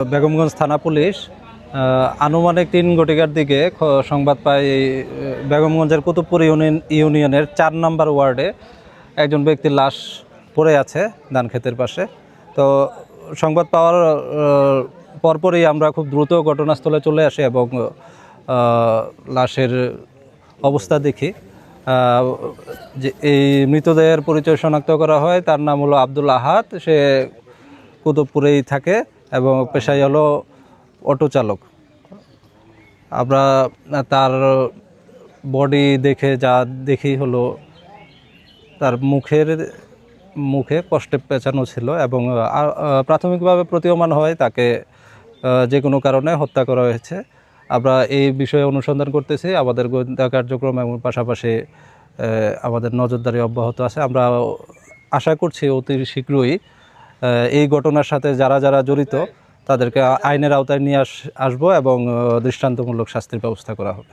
বেগমগঞ্জ থানা পুলিশ আনুমানিক 3 ঘটিকার দিকে সংবাদ পায় বেগমগঞ্জের কুতুবপুর ইউনিয়নের 4 নম্বর ওয়ার্ডে একজন ব্যক্তির লাশ পড়ে আছে ধান ক্ষেতের পাশে। তো সংবাদ পাওয়ার পরপরই আমরা খুব দ্রুত ঘটনাস্থলে চলে আসি এবং লাশের অবস্থা দেখি। যে এই মৃতদেহের পরিচয় শনাক্ত করা হয়, তার নাম হলো আব্দুল আহাদ। সে কুতুবপুরেই থাকে এবং পেশায় হলো অটো চালক। আমরা তার বডি দেখে যা দেখি হলো তার মুখে কষ্টে পেঁচানো ছিল এবং প্রাথমিকভাবে প্রতীয়মান হয় তাকে যে কোনো কারণে হত্যা করা হয়েছে। আমরা এই বিষয়ে অনুসন্ধান করতেছি, আমাদের গোয়েন্দা কার্যক্রম এবং পাশাপাশি আমাদের নজরদারি অব্যাহত আছে। আমরা আশা করছি অতি শীঘ্রই এই ঘটনার সাথে যারা যারা জড়িত তাদেরকে আইনের আওতায় নিয়ে আসবো এবং দৃষ্টান্তমূলক শাস্তির ব্যবস্থা করা হবে।